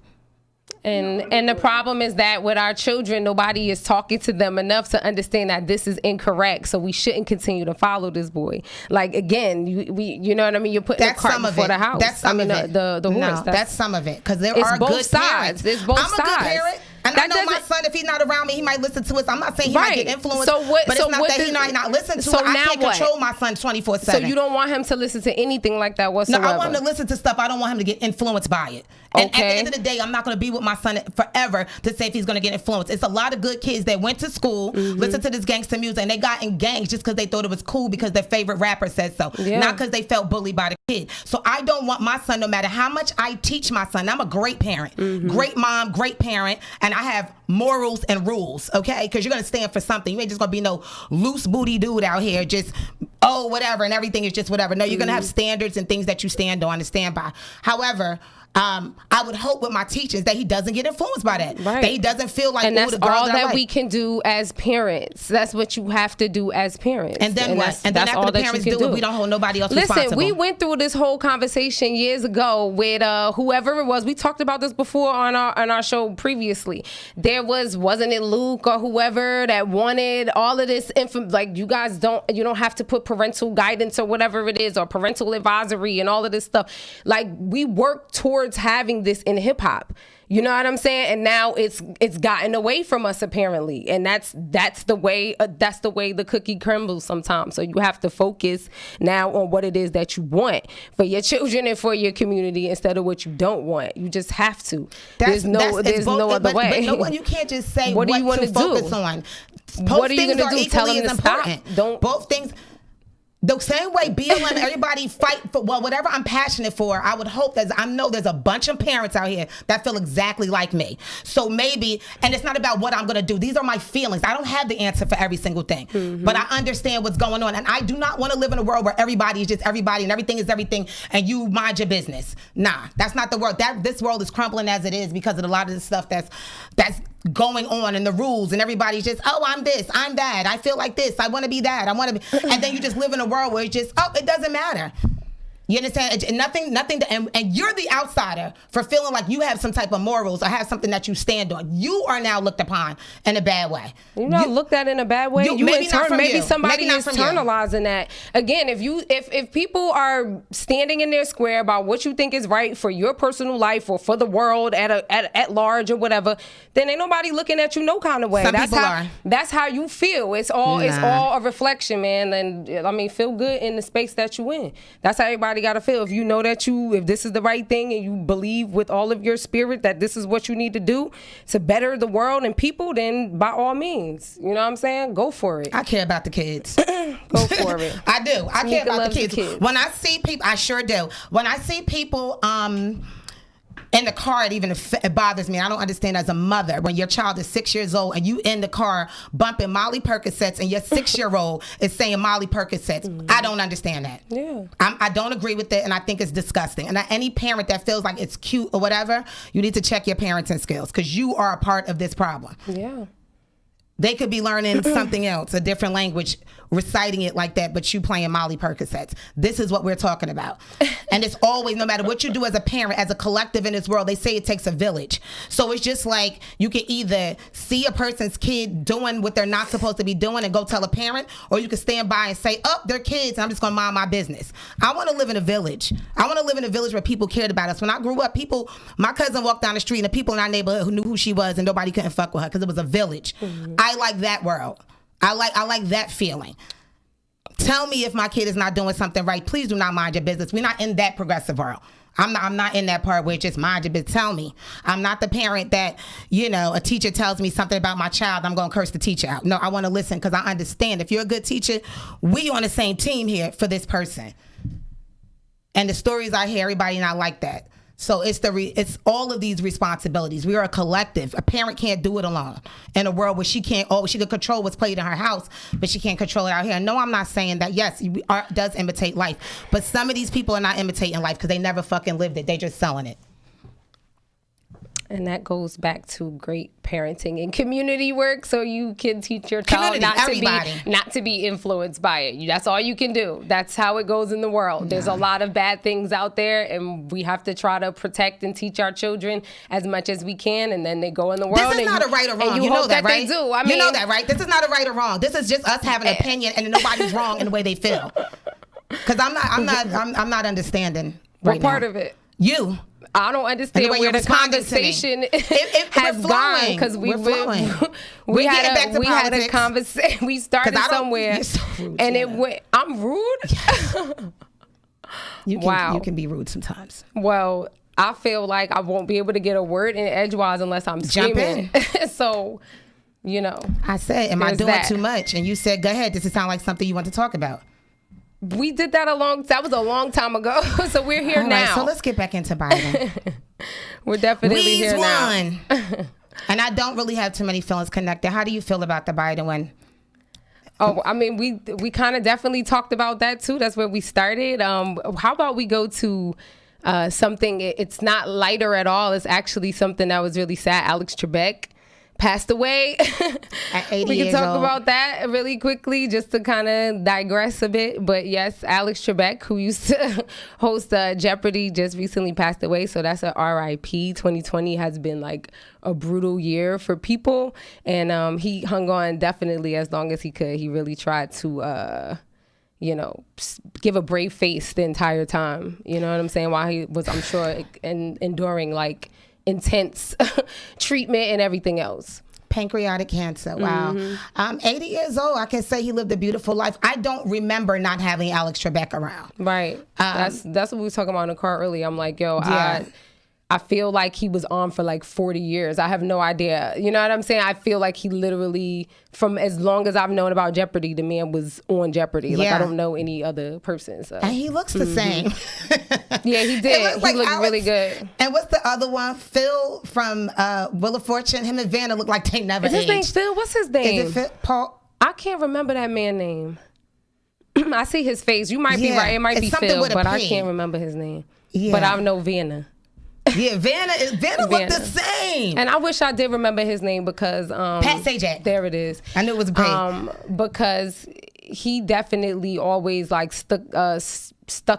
And the problem is that with our children, nobody is talking to them enough to understand that this is incorrect. So we shouldn't continue to follow this boy. Like, again, you know what I mean? You're putting the cart before the house. That's some of it. The horse. No, that's some of it. Because there are good parents. It's both sides. I'm a good parent. And I know my son, if he's not around me, he might listen to us. I'm not saying he might get influenced, but it's not that he might not listen to it. I can't control my son 24/7. So you don't want him to listen to anything like that whatsoever? No, I want him to listen to stuff. I don't want him to get influenced by it. And at the end of the day, I'm not going to be with my son forever to say if he's going to get influenced. It's a lot of good kids that went to school, listened to this gangster music, and they got in gangs just because they thought it was cool because their favorite rapper said so. Yeah. Not because they felt bullied by the kid. So I don't want my son, no matter how much I teach my son, I'm a great parent, great mom, great parent, and I have morals and rules, okay? Because you're going to stand for something. You ain't just going to be no loose booty dude out here just, whatever, and everything is just whatever. No, you're going to have standards and things that you stand on and stand by. However, I would hope with my teachers that he doesn't get influenced by that. Right. That he doesn't feel like, and that's the girls all that like. we can do as parents. That's what you have to do as parents. And then what? And then after the parents do it, we don't hold nobody else responsible. Listen, we went through this whole conversation years ago with whoever it was. We talked about this before on our show previously. There wasn't it Luke or whoever that wanted all of this like you don't have to put parental guidance or whatever it is, or parental advisory and all of this stuff. Like, we work towards having this in hip hop. You know what I'm saying? And now it's gotten away from us, apparently. And that's the way the cookie crumbles sometimes. So you have to focus now on what it is that you want for your children and for your community instead of what you don't want. You just have to. There's no other way. But no one, you can't just say what do you want to do? Focus on. What are you going to do? Tell them to stop. Both things. The same way BLM, everybody fight for whatever I'm passionate for. I would hope that I know there's a bunch of parents out here that feel exactly like me. So maybe, and it's not about what I'm going to do. These are my feelings. I don't have the answer for every single thing, but I understand what's going on. And I do not want to live in a world where everybody is just everybody and everything is everything and you mind your business. Nah, that's not the world. This world is crumbling as it is because of a lot of the stuff that's going on and the rules, and everybody's just, oh, I'm this, I'm that, I feel like this, I want to be that, I want to be, and then you just live in a world where it's just, oh, it doesn't matter. You understand? Nothing and you're the outsider for feeling like you have some type of morals or have something that you stand on. You are now looked upon in a bad way. You're not looked at in a bad way. Maybe Somebody is internalizing that. Again, if people are standing in their square about what you think is right for your personal life or for the world at large or whatever, then ain't nobody looking at you no kind of way. That's how you feel. It's all a reflection, man. And I mean, feel good in the space that you in. That's how everybody got to feel. If you know that if this is the right thing and you believe with all of your spirit that this is what you need to do to better the world and people, then by all means, you know what I'm saying? Go for it. I care about the kids. Go for it. I do. I care about the kids. When I see people, I sure do. When I see people, in the car, it bothers me. I don't understand as a mother when your child is 6 years old and you in the car bumping Molly Percocets and your 6-year-old is saying Molly Percocets. I don't understand that. Yeah, I don't agree with it, and I think it's disgusting. And any parent that feels like it's cute or whatever, you need to check your parenting skills because you are a part of this problem. Yeah. They could be learning something else, a different language, reciting it like that, but you playing Molly Percocets. This is what we're talking about. And it's always, no matter what you do as a parent, as a collective in this world, they say it takes a village. So it's just like you can either see a person's kid doing what they're not supposed to be doing and go tell a parent, or you can stand by and say, oh, they're kids, and I'm just going to mind my business. I want to live in a village. I want to live in a village where people cared about us. When I grew up, my cousin walked down the street and the people in our neighborhood who knew who she was and nobody couldn't fuck with her because it was a village. I like that world. I like that feeling. Tell me if my kid is not doing something right. Please do not mind your business. We're not in that progressive world. I'm not in that part where it's just mind your business. Tell me. I'm not the parent that, a teacher tells me something about my child, I'm going to curse the teacher out. No, I want to listen because I understand. If you're a good teacher, we on the same team here for this person. And the stories I hear, everybody not like that. So it's all of these responsibilities. We are a collective. A parent can't do it alone in a world where she can control what's played in her house, but she can't control it out here. No, I'm not saying that. Yes, art does imitate life, but some of these people are not imitating life because they never fucking lived it. They just selling it. And that goes back to great parenting and community work, so you can teach your child not to be influenced by it. That's all you can do. That's how it goes in the world. There's a lot of bad things out there, and we have to try to protect and teach our children as much as we can, and then they go in the world. This is not a right or wrong. You know that, right? They do. I mean, you know that, right? This is not a right or wrong. This is just us having an opinion, and nobody's wrong in the way they feel. Because I'm not understing. What part of it? You. I don't understand where the conversation has gone because we had a conversation. We started somewhere, so rude, and it went. I'm rude. Yes. You can be rude sometimes. Well, I feel like I won't be able to get a word in edgewise unless I'm screaming. So, I said, "Am I doing too much?" And you said, "Go ahead. Does it sound like something you want to talk about?" We did that that was a long time ago. So we're here now. Right, so let's get back into Biden. We're definitely here now. And I don't really have too many feelings connected. How do you feel about the Biden win? Oh, I mean, we kind of definitely talked about that too. That's where we started. How about we go to something, it's not lighter at all. It's actually something that was really sad. Alex Trebek passed away. At 80 We can years talk old. about that really quickly just to kind of digress a bit. But yes, Alex Trebek, who used to host Jeopardy, just recently passed away. So that's a RIP. 2020 has been like a brutal year for people. And he hung on definitely as long as he could. He really tried to... give a brave face the entire time. You know what I'm saying? While he was, I'm sure, enduring like intense treatment and everything else. Pancreatic cancer. Wow. 80 years old. I can say he lived a beautiful life. I don't remember not having Alex Trebek around. Right. That's what we were talking about in the car earlier. I'm like, yo, Yeah. I feel like he was on for like 40 years. I have no idea. You know what I'm saying? I feel like he literally, from as long as I've known about Jeopardy, the man was on Jeopardy. Like, Yeah. I don't know any other person. So. And he looks the same. Yeah, he did. He looked really good. And what's the other one? Phil from Wheel of Fortune. Him and Vanna look like they never Is his name aged. Phil? What's his name? Is it Phil? Paul? I can't remember that man's name. I see his face. You might be Yeah, right. It might it's be something Phil, with a but I P. can't remember his name. Yeah. But I know Vanna. Yeah, Vanna looked the Vanna. same. And I wish I did remember his name because Pat Sajak. there it is. I knew it was great. Because he definitely always like stuck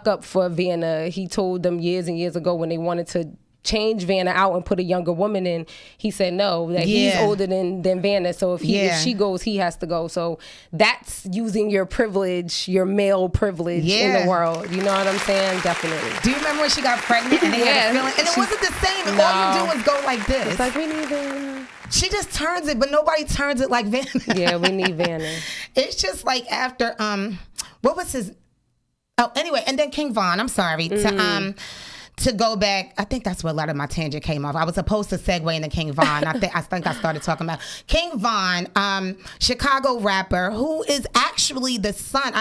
up for Vanna. He told them years and years ago when they wanted to change Vanna out and put a younger woman in, he said no, that he's older than Vanna, so if she goes, he has to go. So that's using your privilege, your male privilege in the world. You know what I'm saying? Definitely. Do you remember when she got pregnant and they had a feeling? And it wasn't the same. No. All you do is go like this. It's like, we need Vanna. She just turns it, but nobody turns it like Vanna. Yeah, we need Vanna. It's just like after what was his? Oh, anyway, and then King Von. I'm sorry to go back. I think that's where a lot of my tangent came off. I was supposed to segue into King Von. I think I started talking about King Von, Chicago rapper who is actually the son.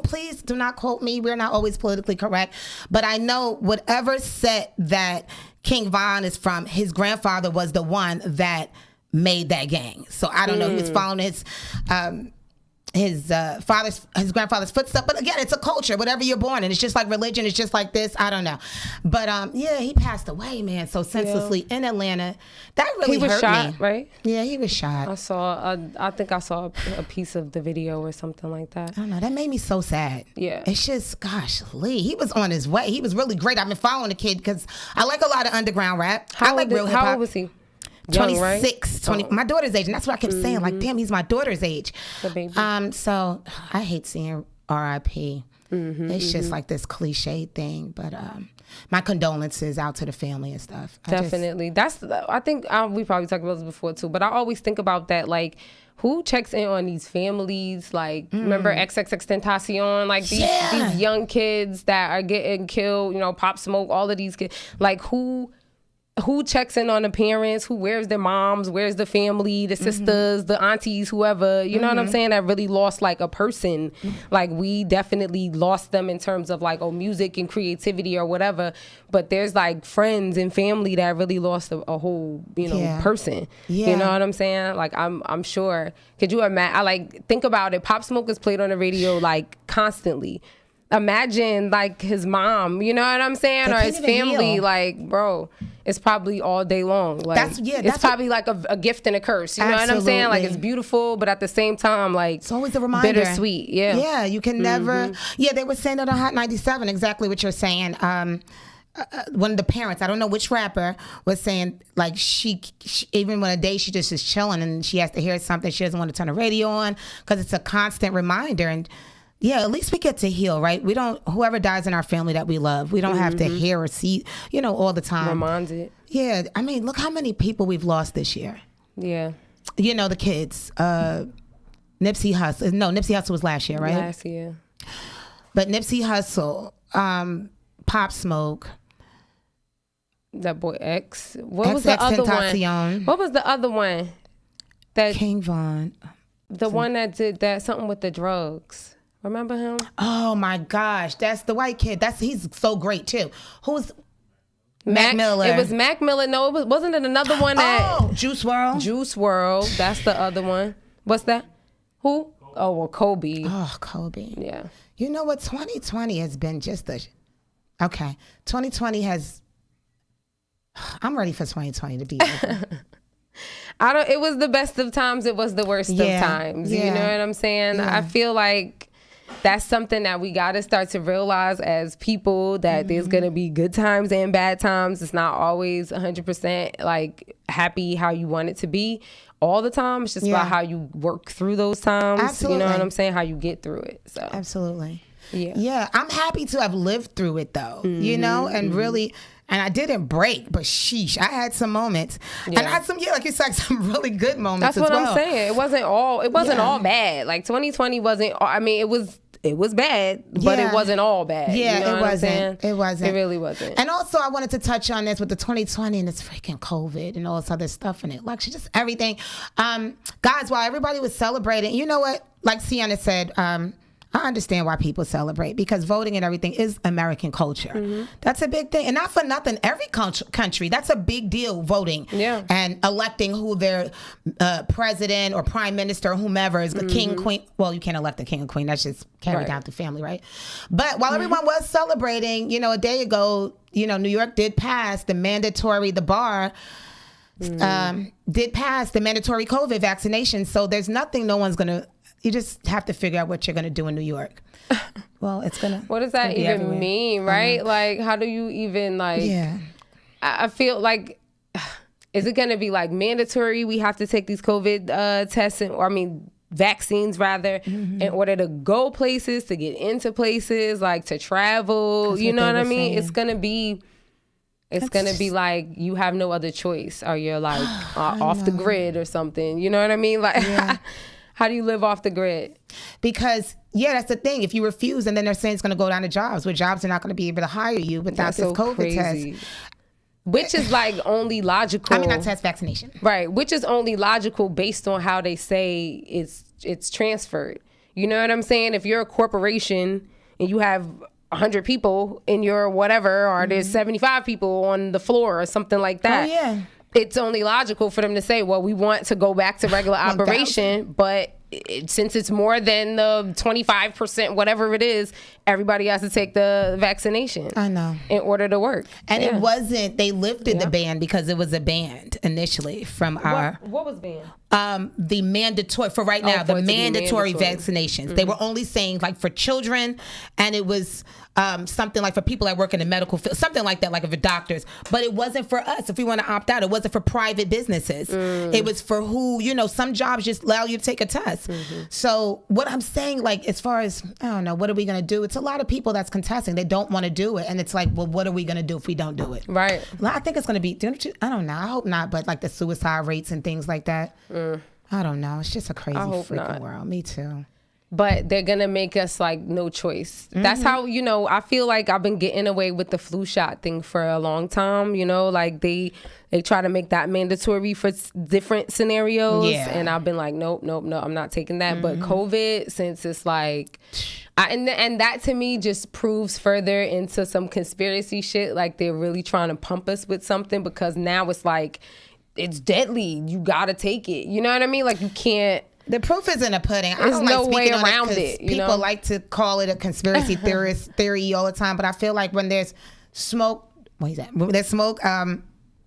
Please do not quote me. We're not always politically correct, but I know whatever set that King Von is from, his grandfather was the one that made that gang. So I don't know who's following his grandfather's footsteps, but again, it's a culture. Whatever you're born in, it's just like religion. It's just like this. I don't know, but he passed away, man, so senselessly in Atlanta. That really hurt shot, me. Right? Yeah, he was shot. I think I saw a piece of the video or something like that. I don't know. That made me so sad. Yeah, it's just, gosh, Lee. He was on his way. He was really great. I've been following the kid because I like a lot of underground rap. I like real hip hop. How old was he? 26, 20, my daughter's age, and that's what I kept saying. Like, damn, he's my daughter's age. The baby. So I hate seeing R.I.P. It's just like this cliche thing, but my condolences out to the family and stuff. Definitely, I think we probably talked about this before too, but I always think about that, like, who checks in on these families? Like, remember XXXTentacion? Like, these young kids that are getting killed, Pop Smoke, all of these kids. Like, who checks in on the parents? Who wears their moms? Where's the family, the sisters, the aunties, whoever? You know what I'm saying? That really lost like a person. Like, we definitely lost them in terms of like, music and creativity or whatever. But there's like friends and family that really lost a whole, person. Yeah. You know what I'm saying? Like, I'm sure. Could you imagine? I like think about it. Pop Smoke is played on the radio like constantly. Imagine like his mom, you know what I'm saying, or his family. Heal. Like, bro, it's probably all day long. Like, it's probably like a gift and a curse. You know what I'm saying? Like, it's beautiful, but at the same time, like, it's always a reminder. Bittersweet. Yeah. Yeah, you can never. Yeah, they were saying it on Hot 97. Exactly what you're saying. One of the parents, I don't know which rapper, was saying like she even when a day she just is chilling and she has to hear something, she doesn't want to turn the radio on because it's a constant reminder. And yeah, at least we get to heal, right? We don't, whoever dies in our family that we love, we don't have to hear or see, all the time. Reminded. Yeah, I mean, look how many people we've lost this year. Yeah. The kids. Nipsey Hussle. No, Nipsey Hussle was last year, right? Last year. But Nipsey Hussle, Pop Smoke. That boy X. What was the other one? What was the other one? That King Von. The one that did that something with the drugs. Remember him? Oh my gosh, that's the white kid. He's so great too. Who's Mac Miller? It was Mac Miller. No, wasn't it another one that Juice WRLD? Juice WRLD. That's the other one. What's that? Who? Oh, well, Kobe. Oh, Kobe. Yeah. You know what? 2020 has been just Okay. 2020 has... I'm ready for 2020 to be over. It was the best of times. It was the worst of times. You know what I'm saying? I feel like that's something that we got to start to realize as people, that there's going to be good times and bad times. It's not always 100% like happy how you want it to be all the time. It's just about how you work through those times. Absolutely. You know what I'm saying? How you get through it. So absolutely. Yeah. I'm happy to have lived through it though, you know, and really... And I didn't break, but sheesh, I had some moments, and I had some, like you said, some really good moments. That's what I'm saying. It wasn't all bad. Like 2020 wasn't. I mean, it was bad, but it wasn't all bad. Yeah, you know it wasn't. It wasn't. It really wasn't. And also, I wanted to touch on this with the 2020 and this freaking COVID and all this other stuff and election, just everything. Guys, while everybody was celebrating, you know what? Like Sienna said. I understand why people celebrate, because voting and everything is American culture. That's a big thing. And not for nothing, every country, that's a big deal, voting. Yeah. And electing who their president or prime minister or whomever is, the king, queen. Well, you can't elect the king and queen. That's just carried down through family, right? But while everyone was celebrating, you know, a day ago, you know, New York did pass the bar did pass the mandatory COVID vaccination. So there's nothing no one's going to... You just have to figure out what you're going to do in New York. Well, it's going to... What does that even mean, right? Like, how do you even, like... Yeah. I feel like... Is it going to be, like, mandatory? We have to take these COVID tests, vaccines, rather, in order to go places, to get into places, like, to travel. You know what I mean? Saying. It's going to be... It's going to be like you have no other choice, or you're, like, off the grid or something. You know what I mean? Like... Yeah. How do you live off the grid? Because, that's the thing. If you refuse, and then they're saying it's going to go down to jobs, where jobs are not going to be able to hire you without this COVID test. Which is like only logical. Not test, vaccination. Right. Which is only logical based on how they say it's transferred. You know what I'm saying? If you're a corporation and you have 100 people in your whatever, or there's 75 people on the floor or something like that. Oh, yeah. It's only logical for them to say, well, we want to go back to regular operation, but since it's more than the 25%, whatever it is, everybody has to take the vaccination. I know. In order to work. And it wasn't, they lifted the ban because it was a ban initially from our... What was banned? The mandatory, for right now, the mandatory vaccinations. They were only saying like for children, and it was something like for people that work in the medical field, something like that, like for doctors. But it wasn't for us. If we want to opt out, it wasn't for private businesses. It was for who, some jobs just allow you to take a test. So what I'm saying, like, as far as, I don't know, what are we going to do? It's a lot of people that's contesting. They don't want to do it. And it's like, well, what are we going to do if we don't do it? Right. Well, I think it's going to be, I don't know. I hope not. But like the suicide rates and things like that. I don't know. It's just a crazy freaking world. Me too. But they're going to make us like no choice. That's how, I feel like I've been getting away with the flu shot thing for a long time. Like they try to make that mandatory for different scenarios. Yeah. And I've been like, nope, I'm not taking that. But COVID, since it's like, and that to me just proves further into some conspiracy shit. Like they're really trying to pump us with something, because now it's like, it's deadly. You got to take it. You know what I mean? Like you can't. The proof is in the pudding. There's no way around it. People like to call it a conspiracy theory all the time, but I feel like when there's smoke, when there's smoke,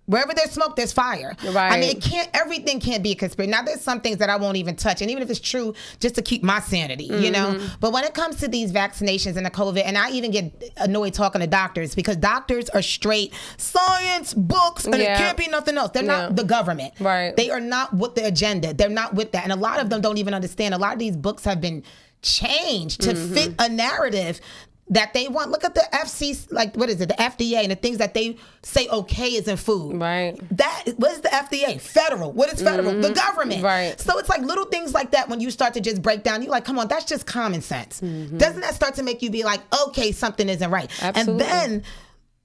wherever there's smoke, there's fire. Right. I mean, everything can't be a conspiracy. Now, there's some things that I won't even touch, and even if it's true, just to keep my sanity, you know? But when it comes to these vaccinations and the COVID, and I even get annoyed talking to doctors, because doctors are straight science, books, and it can't be nothing else. They're not the government. Right. They are not with the agenda. They're not with that. And a lot of them don't even understand. A lot of these books have been changed to fit a narrative that they want. Look at the the FDA, and the things that they say okay is in food. Right. What is the FDA? Federal. What is federal? The government. Right. So it's like little things like that when you start to just break down, you're like, come on, that's just common sense. Doesn't that start to make you be like, okay, something isn't right? Absolutely. And then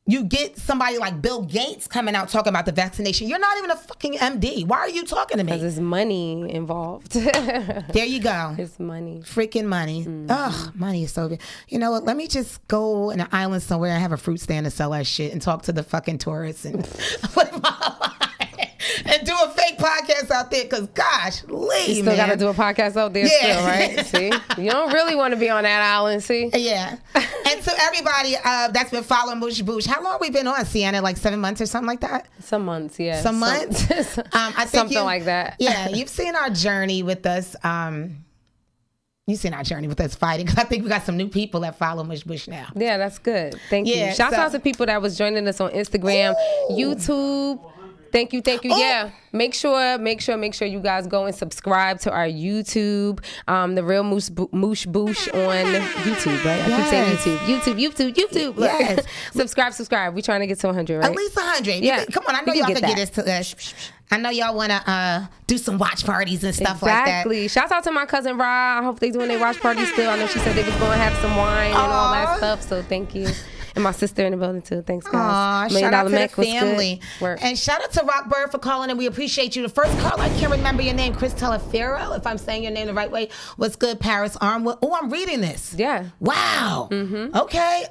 you get somebody like Bill Gates coming out talking about the vaccination. You're not even a fucking MD. Why are you talking to me? Because there's money involved. There you go. It's money. Freaking money. Ugh, money is so good. You know what? Let me just go in an island somewhere and have a fruit stand and sell that shit and talk to the fucking tourists and and do a fake podcasts out there because, gosh, Lee, You still got to do a podcast out there still, right? See? You don't really want to be on that island, see? Yeah. And so everybody that's been following Moosh Boosh, how long have we been on, Sienna? Like 7 months or something like that? Some months, yeah. Some months? I think something like that. Yeah, you've seen our journey with us. You've seen our journey with us fighting, because I think we got some new people that follow Moosh Boosh now. Yeah, that's good. Thank you. Shout out to people that was joining us on Instagram, YouTube. Thank you. Oh. Yeah, make sure you guys go and subscribe to our YouTube, the Real Moosh Boosh on YouTube, right? I keep saying YouTube. Yes. subscribe. We're trying to get to 100, right? At least 100. Yeah. Come on, I know y'all can get us to this. I know y'all want to do some watch parties and stuff like that. Exactly. Shouts out to my cousin Ra. I hope they doing their watch party still. I know she said they was going to have some wine and all that stuff. So thank you. And my sister in the building too. Thanks, guys. Shout out to the family. And shout out to Rockbird for calling in. We appreciate you. The first caller, I can't remember your name, Chris Telefero, if I'm saying your name the right way. What's good, Paris Armwood? Oh, I'm reading this. Yeah. Wow. Mm-hmm. Okay.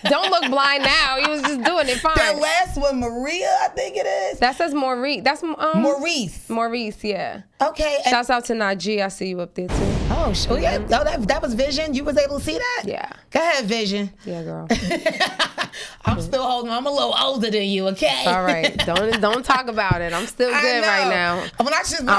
Don't look blind now. He was just doing it fine. That last one, Maria, I think it is. That says Maurice. That's Maurice. Maurice, yeah. Okay. Shouts out to Najee. I see you up there too. Oh, sure. Yeah. Oh, that was Vision. You was able to see that? Yeah. Go ahead, Vision. Yeah, girl. I'm still holding. I'm a little older than you. Okay. All right. Don't talk about it. I'm still good right now. I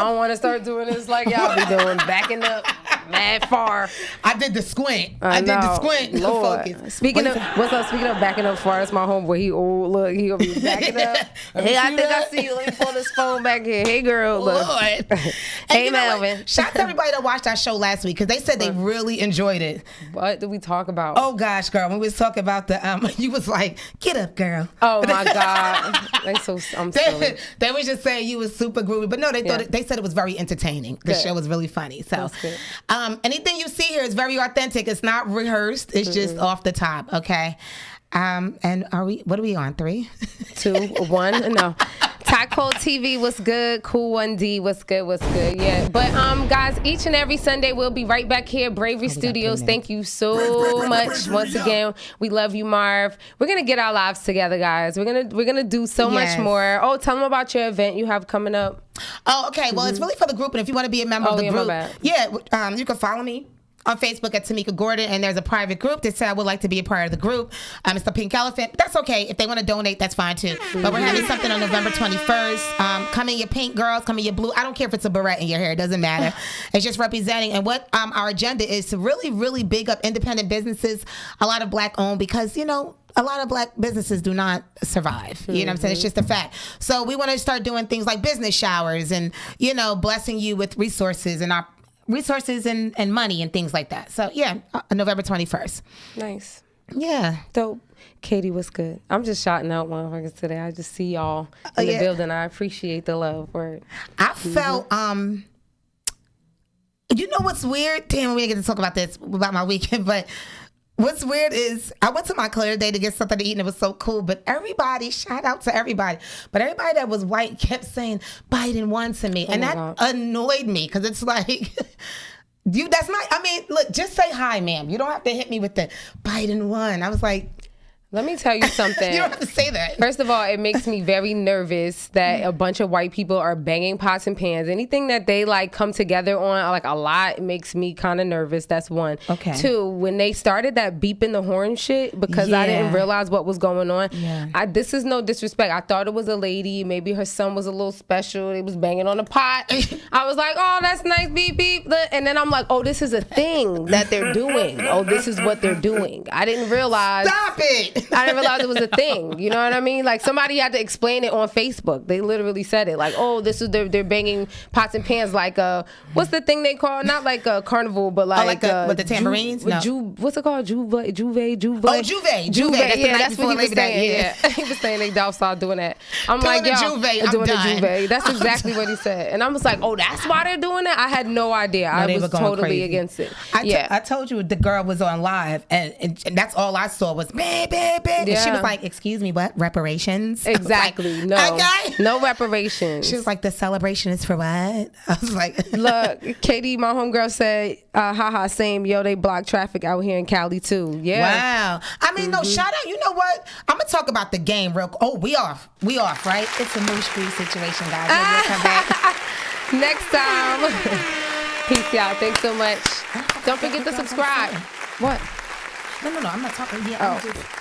don't want to start doing this like y'all be doing, backing up mad far. I did the squint. I did the squint. Lord. Focus. Speaking of backing up far, that's my homeboy. He old. Look, he gonna be backing up. Hey, I think I see you. Let me pull this phone back here. Hey, girl. Look. Lord. Hey, Melvin. Shout out to everybody that watched our show last week, because they said they really enjoyed it. What did we talk about? Oh gosh, girl, when we was talking about the you was like, get up, girl. Oh my God. I'm silly. They was just saying you was super groovy, but no, they said it was very entertaining. The show was really funny. So anything you see here is very authentic. It's not rehearsed. It's just off the top. Okay. And what are we on? 3? 2, 1? No. Top Cold TV, what's good? Cool 1D, what's good? Yeah. But guys, each and every Sunday we'll be right back here, Bravery Studios. Thank you so much once again. We love you, Marv. We're gonna get our lives together, guys. We're gonna do so much more. Oh, tell them about your event you have coming up. Oh, okay. Well, it's really for the group, and if you want to be a member of the group, you can follow me on Facebook at Tamika Gordon, and there's a private group that said I would like to be a part of the group. It's the Pink Elephant. That's okay. If they want to donate, that's fine too. But we're having something on November 21st. Come in your pink, girls. Come in your blue. I don't care if it's a beret in your hair. It doesn't matter. It's just representing. And what our agenda is to really, really big up independent businesses, a lot of black owned, because, you know, a lot of black businesses do not survive. You know what I'm saying? It's just a fact. So we want to start doing things like business showers and, you know, blessing you with resources and and money and things like that. So yeah, November 21st. Nice. Yeah. Dope. Katie, what's good? I'm just shouting out motherfuckers today. I just see y'all in the building. I appreciate the love. Word. I felt you know what's weird? Damn, we didn't get to talk about this about my weekend, but what's weird is I went to Montclair today to get something to eat, and it was so cool. But everybody, shout out to everybody, but everybody that was white kept saying Biden won to me. And that annoyed me, because it's like, that's not, I mean, look, just say hi, ma'am. You don't have to hit me with the Biden won. I was like, let me tell you something. You don't have to say that. First of all, it makes me very nervous that a bunch of white people are banging pots and pans. Anything that they like come together on, like a lot, it makes me kind of nervous. That's one. Okay. 2, when they started that beeping the horn shit, because I didn't realize what was going on. Yeah. This is no disrespect. I thought it was a lady. Maybe her son was a little special. They was banging on a pot. I was like, oh, that's nice, beep, beep. And then I'm like, oh, this is a thing that they're doing. Oh, this is what they're doing. I didn't realize. Stop it. I didn't realize it was a thing. You know what I mean? Like, somebody had to explain it on Facebook. They literally said it. Like, oh, this is they're banging pots and pans. Like, what's the thing they call? Not like a carnival, but like with the tambourines. What's it called? Juve. Oh, Juve. That's what he was saying. Yeah. He was saying they don't start doing that. I'm like, yo, doing the Juve. That's exactly what he said. And I was like, oh, that's why they're doing that. I had no idea. I was totally against it. I told you the girl was on live, and that's all I saw was bam, bam. stupid. And she Yeah. was like, excuse me, what? Reparations? Exactly. Like, No. okay. No reparations. She was like, the celebration is for what? I was like, Look, Katie, my homegirl said, haha, same. Yo, they block traffic out here in Cali too. Yeah. wow. I mean, no, shout out. You know what? I'm going to talk about the game real quick. Oh, we off, right? It's a Moosh Boosh situation, guys. Maybe we'll come back. Next time. Peace, y'all. Thanks so much. Don't forget to subscribe. What? No, I'm not talking. Yeah, I'm just...